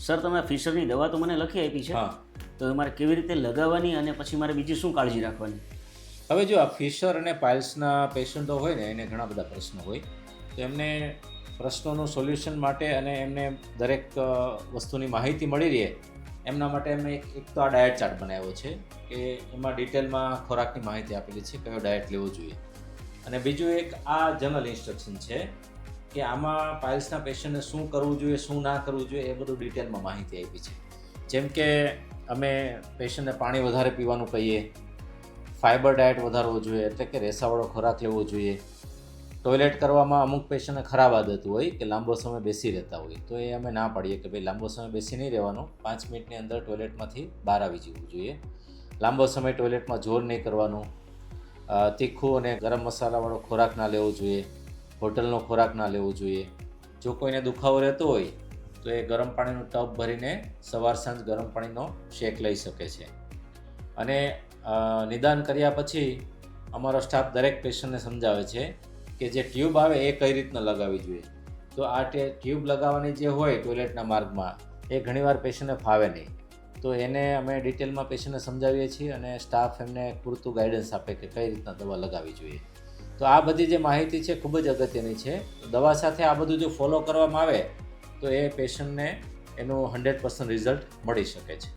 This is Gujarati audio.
સર તમે ફિશરની દવા તો મને લખી આપી છે, હા. તો એ મારે કેવી રીતે લગાવવાની અને પછી મારે બીજી શું કાળજી રાખવાની? હવે જો આ ફિશર અને પાઇલ્સના પેશન્ટો હોય ને એને ઘણા બધા પ્રશ્નો હોય, તો એમને પ્રશ્નોનું સોલ્યુશન માટે અને એમને દરેક વસ્તુની માહિતી મળી રહે એમના માટે એમને એક તો આ ડાયટ ચાર્ટ બનાવ્યો છે કે એમાં ડિટેલમાં ખોરાકની માહિતી આપેલી છે, કયો ડાયટ લેવો જોઈએ. અને બીજું એક આ જનરલ ઇન્સ્ટ્રક્શન છે કે આમાં પાઇલ્સના પેશન્ટને શું કરવું જોઈએ, શું ના કરવું જોઈએ, એ બધું ડિટેલમાં માહિતી આપી છે. જેમ કે અમે પેશન્ટને પાણી વધારે પીવાનું કહીએ, ફાઇબર ડાયટ વધારવો જોઈએ એટલે કે રેસાવાળો ખોરાક લેવો જોઈએ. ટોયલેટ કરવામાં અમુક પેશન્ટને ખરાબ આદત હોય કે લાંબો સમય બેસી રહેતા હોય, તો એ અમે ના પાડીએ કે ભાઈ લાંબો સમય બેસી નહીં રહેવાનું, 5 મિનિટની અંદર ટોયલેટમાંથી બહાર આવી જવું જોઈએ. લાંબો સમય ટોયલેટમાં જોર નહીં કરવાનું. તીખું અને ગરમ મસાલાવાળો ખોરાક ના લેવો જોઈએ. હોટલનો ખોરાક ના લેવો જોઈએ. જો કોઈને દુખાવો રહેતો હોય તો એ ગરમ પાણીનું ટબ ભરીને સવાર સાંજ ગરમ પાણીનો શેક લઈ શકે છે. અને નિદાન કર્યા પછી અમારો સ્ટાફ દરેક પેશન્ટને સમજાવે છે કે જે ટ્યુબ આવે એ કઈ રીતના લગાવવી જોઈએ. તો આ ટ્યુબ લગાવવાની જે હોય ટોયલેટના માર્ગમાં એ ઘણીવાર પેશન્ટને ફાવે નહીં, તો એને અમે ડિટેલમાં પેશન્ટને સમજાવીએ છીએ અને સ્ટાફ એમને પૂરતું ગાઈડન્સ આપે કે કઈ રીતના દવા લગાવવી જોઈએ. તો આ બધી જે માહિતી છે ખૂબ જ અગત્યની છે. દવા સાથે આ બધું જો ફોલો કરવામાં આવે તો એ પેશન્ટને એનું 100% રિઝલ્ટ મળી શકે છે.